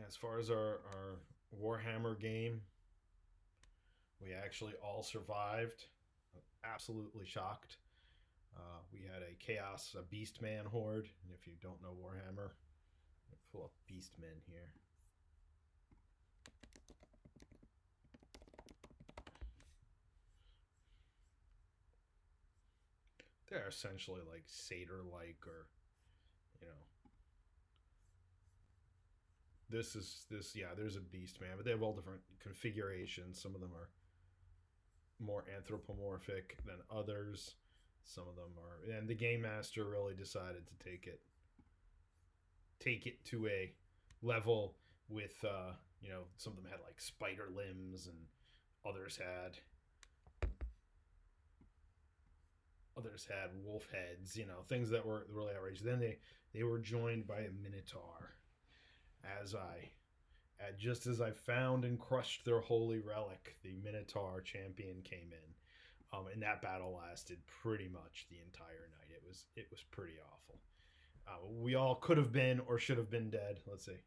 As far as our Warhammer game, we actually all survived. Absolutely shocked. We had a Chaos, a Beastman horde. And if you don't know Warhammer, pull up Beastmen here. They're essentially like satyr-like, or you know, this. Yeah, there's a Beastman, but they have all different configurations. Some of them are more anthropomorphic than others. Some of them are, and the game master really decided to take it to a level with some of them had like spider limbs, and others had others had wolf heads, things that were really outrageous. Then they were joined by a minotaur. As I just as I found and crushed their holy relic, the minotaur champion came in. And that battle lasted pretty much the entire night. It was pretty awful. We all could have been or should have been dead. Let's see.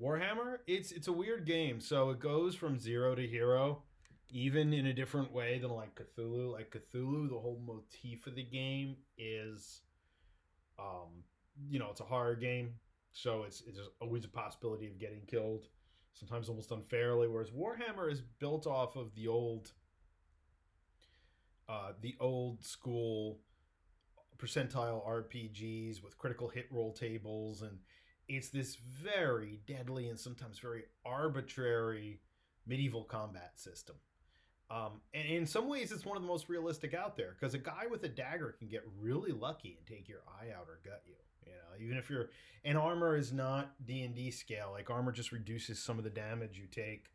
Warhammer, it's a weird game. So it goes from zero to hero, even in a different way than like Cthulhu. Like Cthulhu, the whole motif of the game is, it's a horror game, so it's just always a possibility of getting killed, sometimes almost unfairly. Whereas Warhammer is built off of the old school percentile RPGs with critical hit roll tables, and it's this very deadly and sometimes very arbitrary medieval combat system. And in some ways, it's one of the most realistic out there, because a guy with a dagger can get really lucky and take your eye out or gut you. Even if you're, and armor is not D&D scale. Like, armor just reduces some of the damage you take.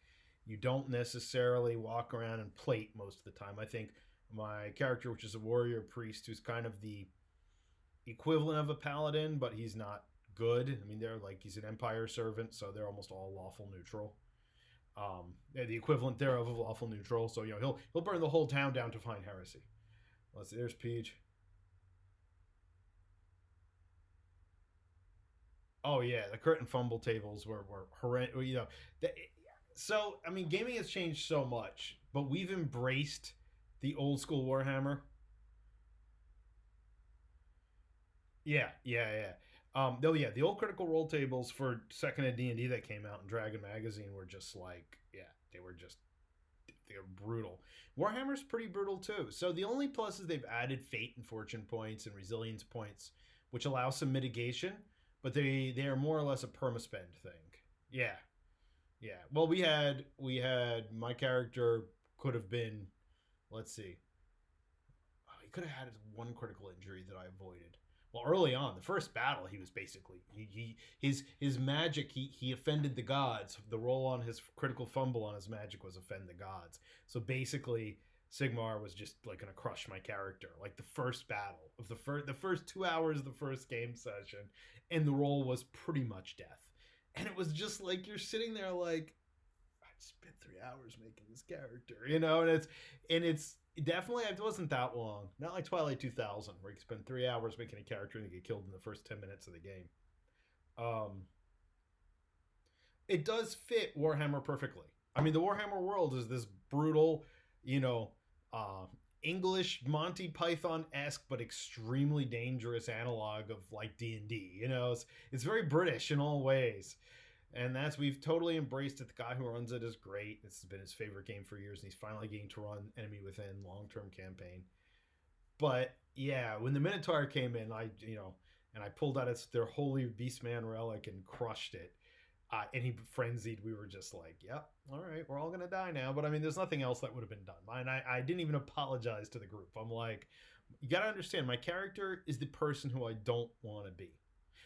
You don't necessarily walk around and plate most of the time. I think my character, which is a warrior priest, who's kind of the equivalent of a paladin, but he's not good. I mean, he's an empire servant, so they're almost all lawful neutral. The equivalent thereof of lawful neutral. So he'll burn the whole town down to find heresy. Let's see. There's Peach. Oh yeah, the crit and fumble tables were horrendous. So I mean, gaming has changed so much, but we've embraced the old school Warhammer. Yeah. No, yeah, the old Critical Role tables for second ed D&D that came out in Dragon Magazine were just like, yeah, they were brutal. Warhammer's pretty brutal too. So the only plus is they've added fate and fortune points and resilience points, which allow some mitigation, but they are more or less a permaspend thing. Yeah, yeah. Well, we had my character could have been, let's see, he could have had one critical injury that I avoided. Well, early on, the first battle, he was basically his magic. He offended the gods. The roll on his critical fumble on his magic was offend the gods. So basically, Sigmar was just like gonna crush my character. Like the first battle of the first 2 hours of the first game session, and the roll was pretty much death. And it was just like you're sitting there like, I spent 3 hours making this character, and it's definitely, it wasn't that long. Not like Twilight 2000, where you can spend 3 hours making a character and you get killed in the first 10 minutes of the game. Um, it does fit Warhammer perfectly. I mean, the Warhammer world is this brutal, you know, uh, English Monty Python esque, but extremely dangerous analog of like D&D. It's very British in all ways. And we've totally embraced it. The guy who runs it is great. This has been his favorite game for years, and he's finally getting to run Enemy Within long-term campaign. But yeah, when the Minotaur came in, and I pulled out their holy Beastman relic and crushed it. And he frenzied. We were just like, yep, all right, we're all gonna die now. But I mean, there's nothing else that would have been done. And I didn't even apologize to the group. I'm like, you gotta understand, my character is the person who I don't want to be.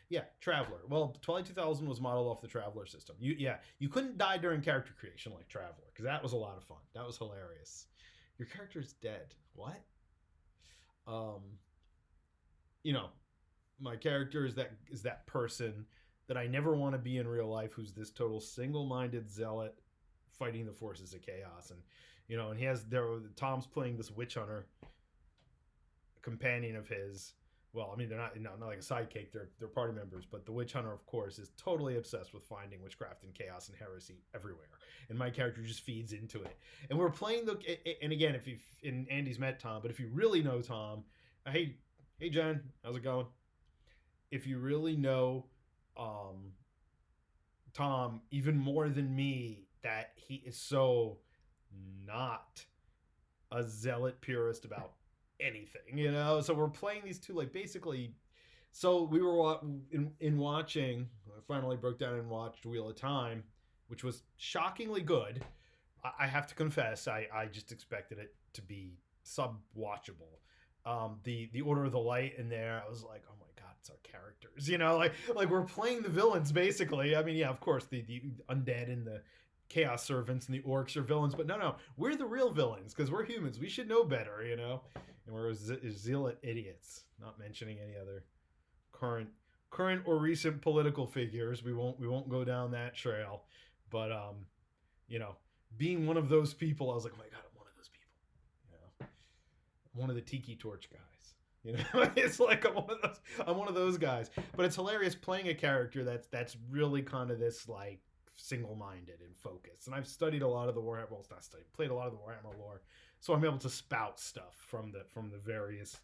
Yeah, Traveler. Well, Twilight 2000 was modeled off the Traveler system. You couldn't die during character creation like Traveler, because that was a lot of fun. That was hilarious. Your character's dead. What? Um, you know, my character is that person that I never want to be in real life, who's this total single-minded zealot fighting the forces of chaos. And he has Tom's playing this witch hunter companion of his, well, I mean, they're not, not like a sidekick. They're party members, but the witch hunter, of course, is totally obsessed with finding witchcraft and chaos and heresy everywhere. And my character just feeds into it. And we're playing the, and again, if you, and Andy's met Tom, but if you really know Tom, hey Jen, how's it going? If you really know um, Tom even more than me, that he is so not a zealot purist about anything, you know. So we're playing these two like basically. So we were in watching. I finally broke down and watched Wheel of Time, which was shockingly good. I have to confess, I just expected it to be sub watchable. The Order of the Light in there, I was like, oh my god, it's our characters, you know, like we're playing the villains basically. I mean, yeah, of course the undead and the chaos servants and the orcs are villains, but no, we're the real villains because we're humans. We should know better, you know, and we're zealot idiots. Not mentioning any other current or recent political figures. We won't go down that trail, but you know, being one of those people, I was like, oh my god, I'm one of those people, you know, I'm one of the tiki torch guys. You know, it's like I'm one of those guys. But it's hilarious playing a character that's really kind of this like single-minded and focused. And I've studied a lot of the Warhammer, well, not studied, played a lot of the Warhammer lore, so I'm able to spout stuff from the various,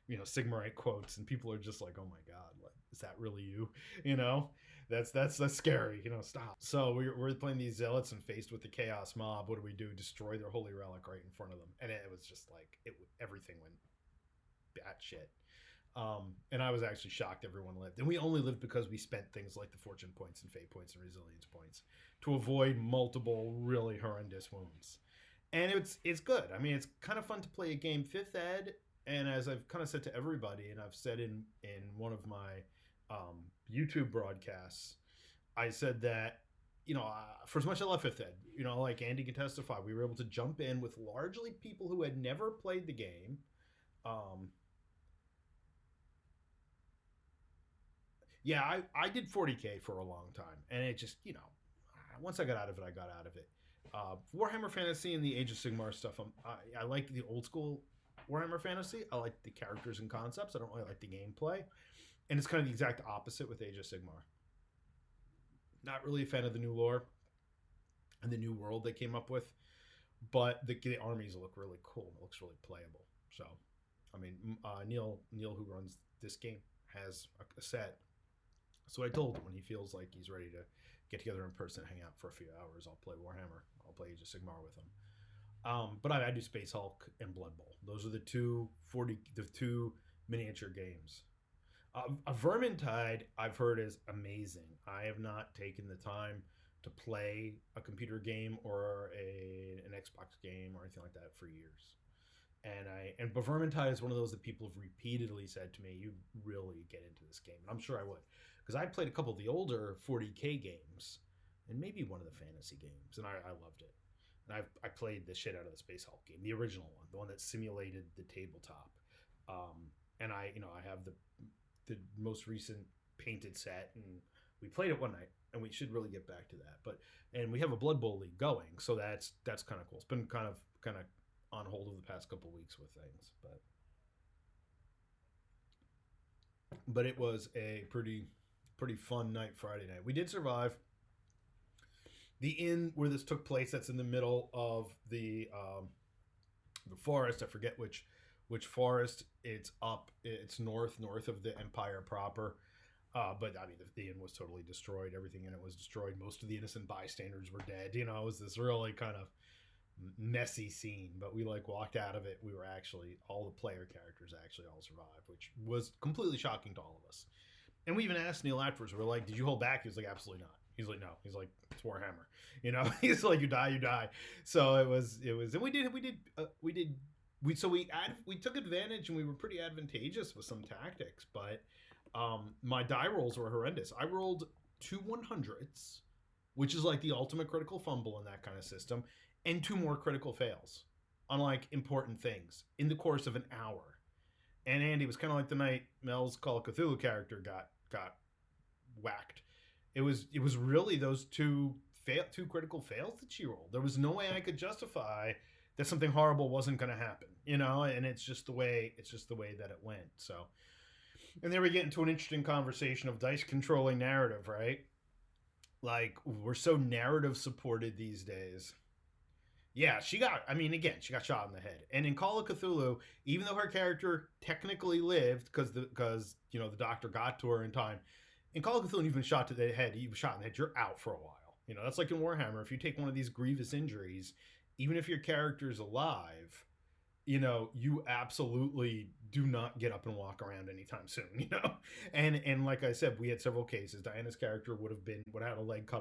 you know, Sigmarite quotes, and people are just like, oh my god, like, is that really you? You know, that's scary. You know, stop. So we're playing these zealots and faced with the chaos mob. What do? Destroy their holy relic right in front of them, and it was just like everything went batshit. And I was actually shocked everyone lived. And we only lived because we spent things like the fortune points and fate points and resilience points to avoid multiple really horrendous wounds. And it's good. I mean, it's kind of fun to play a game 5th ed. And as I've kind of said to everybody, and I've said in one of my YouTube broadcasts, I said that, you know, for as much as I love 5th ed, you know, like Andy can testify, we were able to jump in with largely people who had never played the game. Yeah, I did 40K for a long time, and it just, you know, once I got out of it, I got out of it. Warhammer Fantasy and the Age of Sigmar stuff, I like the old school Warhammer Fantasy. I like the characters and concepts. I don't really like the gameplay. And it's kind of the exact opposite with Age of Sigmar. Not really a fan of the new lore and the new world they came up with, but the armies look really cool. It looks really playable. So, I mean, Neil, who runs this game, has a set. So I told him when he feels like he's ready to get together in person and hang out for a few hours, I'll play Warhammer. I'll play Age of Sigmar with him. But I do Space Hulk and Blood Bowl. Those are the two miniature games. A Vermintide, I've heard, is amazing. I have not taken the time to play a computer game or an Xbox game or anything like that for years. But Vermintide is one of those that people have repeatedly said to me, you really get into this game. And I'm sure I would. Because I played a couple of the older 40K games and maybe one of the fantasy games, and I loved it. And I played the shit out of the Space Hulk game, the original one, the one that simulated the tabletop. And I have the most recent painted set, and we played it one night, and we should really get back to that. And we have a Blood Bowl league going, so that's kind of cool. It's been kind of on hold over the past couple of weeks with things, but it was a pretty fun night Friday night. We did survive. The inn where this took place, that's in the middle of the forest. I forget which forest. It's north of the Empire proper. But I mean, the inn was totally destroyed. Everything in it was destroyed. Most of the innocent bystanders were dead. You know, it was this really kind of messy scene. But we walked out of it. We were actually, all the player characters actually all survived, which was completely shocking to all of us. And we even asked Neil afterwards. We were like, "Did you hold back?" He was like, "Absolutely not." He's like, "No." He's like, "It's Warhammer." You know, he's like, "You die, you die." So it was, and we took advantage, and we were pretty advantageous with some tactics. But my die rolls were horrendous. I rolled 2 100s, which is like the ultimate critical fumble in that kind of system, and 2 more critical fails on like important things in the course of an hour. And Andy, was kind of like the night Mel's Call of Cthulhu character got whacked. It was really those two critical fails that she rolled. There was no way I could justify that something horrible wasn't going to happen, you know. And it's just the way that it went. So And then we get into an interesting conversation of dice controlling narrative, right? Like, we're so narrative supported these days. Yeah, she got, I mean, again, she got shot in the head. And in Call of Cthulhu, even though her character technically lived because the doctor got to her in time, in Call of Cthulhu, you've been shot to the head, you've been shot in the head, you're out for a while. That's like in Warhammer. If you take one of these grievous injuries, even if your character's alive, you absolutely do not get up and walk around anytime soon. And like I said, we had several cases. Diana's character would have had a leg cut